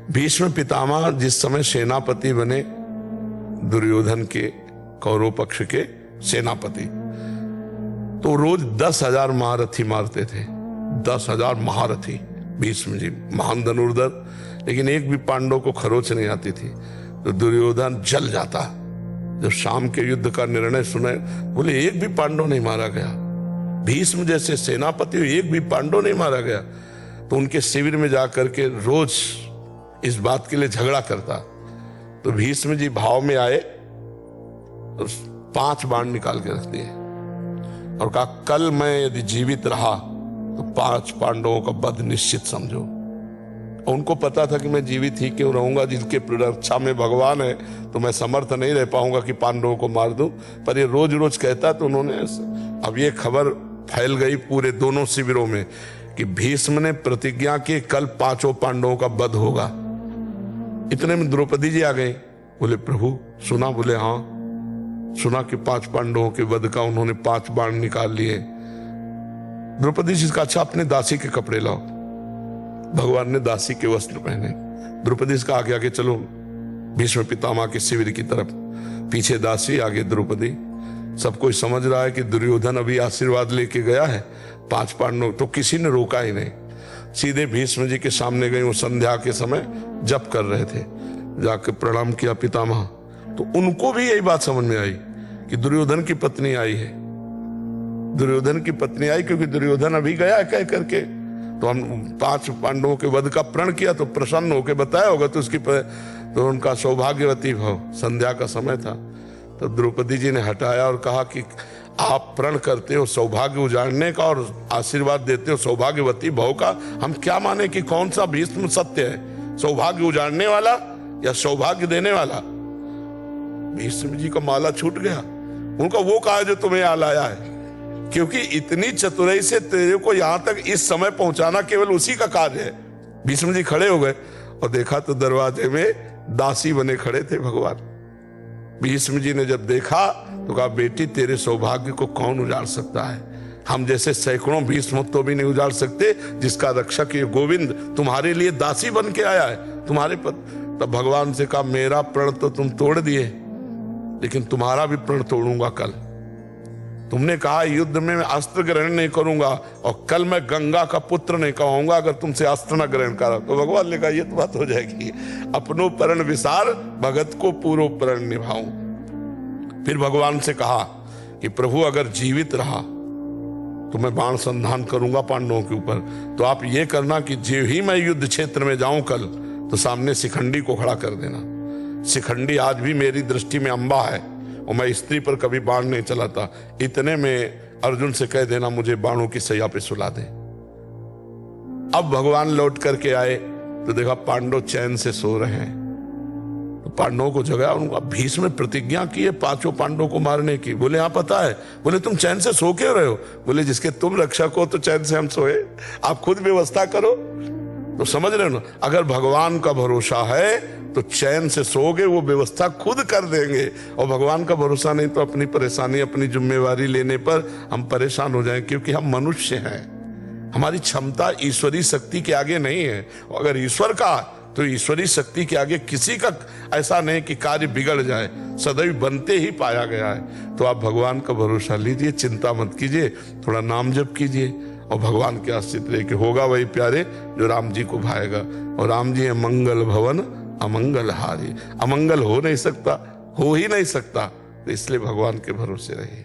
भीष्म पितामह जिस समय सेनापति बने, दुर्योधन के कौरव पक्ष के सेनापति, तो रोज 10,000 महारथी मारते थे। 10,000 महारथी भीष्म जी, महान धनुर्धर, लेकिन एक भी पांडव को खरोच नहीं आती थी। तो दुर्योधन जल जाता जब शाम के युद्ध का निर्णय सुने, बोले एक भी पांडव नहीं मारा गया, भीष्म जैसे सेनापति एक भी पांडव नहीं मारा गया। तो उनके शिविर में जाकर के रोज इस बात के लिए झगड़ा करता। तो भीष्म जी भाव में आए, तो 5 बाण निकाल के रख दिए और कहा, कल मैं यदि जीवित रहा तो 5 पांडवों का वध निश्चित समझो। और उनको पता था कि मैं जीवित ही क्यों रहूंगा, जिनके रक्षा में भगवान है, तो मैं समर्थ नहीं रह पाऊंगा कि पांडवों को मार दूं। पर ये रोज रोज कहता, तो उन्होंने, अब ये खबर फैल गई पूरे दोनों शिविरों में कि भीष्म ने प्रतिज्ञा की कल 5 पांडवों का वध होगा। इतने में द्रौपदी जी आ गई, बोले प्रभु सुना? बोले हाँ सुना कि 5 पांडवों के वध का उन्होंने 5 बाण निकाल लिए। द्रौपदी जी का, अच्छा अपने दासी के कपड़े लाओ। भगवान ने दासी के वस्त्र पहने। द्रौपदी का आगे आगे चलो भीष्म पितामह के शिविर की तरफ, पीछे दासी, आगे द्रौपदी। सब कोई समझ रहा है कि दुर्योधन अभी आशीर्वाद लेके गया है 5 पांडव, तो किसी ने रोका ही नहीं, सीधे भीष्म जी के सामने गए। वो संध्या के समय जप कर रहे थे, जाकर प्रणाम किया पितामह। तो उनको भी यही बात समझ में आई कि दुर्योधन की पत्नी आई है, दुर्योधन की पत्नी आई, क्योंकि दुर्योधन अभी गया कह करके। तो हम 5 पांडवों के वध का प्रण किया, तो प्रसन्न होकर बताया होगा, तो उसकी तो उनका सौभाग्यवती भाव। संध्या का समय था, तो द्रौपदी जी ने हटाया और कहा कि आप प्रण करते हो सौभाग्य उजाड़ने का और आशीर्वाद देते हो सौभाग्यवती भाव का, हम क्या माने कि कौन सा भीष्म सत्य है, सौभाग्य उजाड़ने वाला या सौभाग्य देने वाला? भीष्म जी का माला छूट गया। उनका वो कहा जो तुम्हें यहाँ लाया है, क्योंकि इतनी चतुराई से तेरे को यहां तक इस समय पहुंचाना केवल उसी का कार्य है। भीष्म जी खड़े हो गए और देखा तो दरवाजे में दासी बने खड़े थे भगवान। भीष्म जी ने जब देखा तो कहा, बेटी तेरे सौभाग्य को कौन उजाड़ सकता है? हम जैसे सैकड़ों भीष्म तो भी नहीं उजाड़ सकते, जिसका रक्षक ये गोविंद तुम्हारे लिए दासी बन के आया है तुम्हारे पद। तब भगवान से कहा, मेरा प्रण तो तुम तोड़ दिए, लेकिन तुम्हारा भी प्रण तोड़ूंगा कल। तुमने कहा युद्ध में मैं अस्त्र ग्रहण नहीं करूंगा, और कल मैं गंगा का पुत्र नहीं कहूंगा अगर तुमसे अस्त्र न ग्रहण करा। तो भगवान ने कहा, ये तो बात हो जाएगी, अपनो प्रण विसार भगत को पूरो प्रण निभाऊं। फिर भगवान से कहा कि प्रभु अगर जीवित रहा तो मैं बाण संधान करूंगा पांडवों के ऊपर। तो आप ये करना कि जो ही मैं युद्ध क्षेत्र में जाऊं कल, तो सामने शिखंडी को खड़ा कर देना। शिखंडी आज भी मेरी दृष्टि में अंबा है, और मैं स्त्री पर कभी बाण नहीं चलाता। इतने में अर्जुन से कह देना मुझे बाणों की सैया पे सुला दे। अब भगवान लौट करके आए तो देखा पांडव चैन से सो रहे हैं। तो पांडवों को जगाया, उनका भीष्म ने प्रतिज्ञा की है 5 पांडवों को मारने की। बोले हाँ पता है। बोले तुम चैन से सो क्यों रहे हो? बोले जिसके तुम रक्षक हो तो चैन से हम सोए, आप खुद व्यवस्था करो। तो समझ रहे हो ना, अगर भगवान का भरोसा है तो चैन से सोओगे, वो व्यवस्था खुद कर देंगे। और भगवान का भरोसा नहीं तो अपनी परेशानी, अपनी जिम्मेवारी लेने पर हम परेशान हो जाएं, क्योंकि हम मनुष्य हैं। हमारी क्षमता ईश्वरीय शक्ति के आगे नहीं है। अगर ईश्वर का, तो ईश्वरीय शक्ति के आगे किसी का ऐसा नहीं कि कार्य बिगड़ जाए, सदैव बनते ही पाया गया है। तो आप भगवान का भरोसा लीजिए, चिंता मत कीजिए, थोड़ा नाम जप कीजिए और भगवान के आश्रित रह के होगा वही प्यारे जो राम जी को भाएगा। और राम जी है मंगल भवन अमंगल हारी। अमंगल हो नहीं सकता, हो ही नहीं सकता, तो इसलिए भगवान के भरोसे रहिए।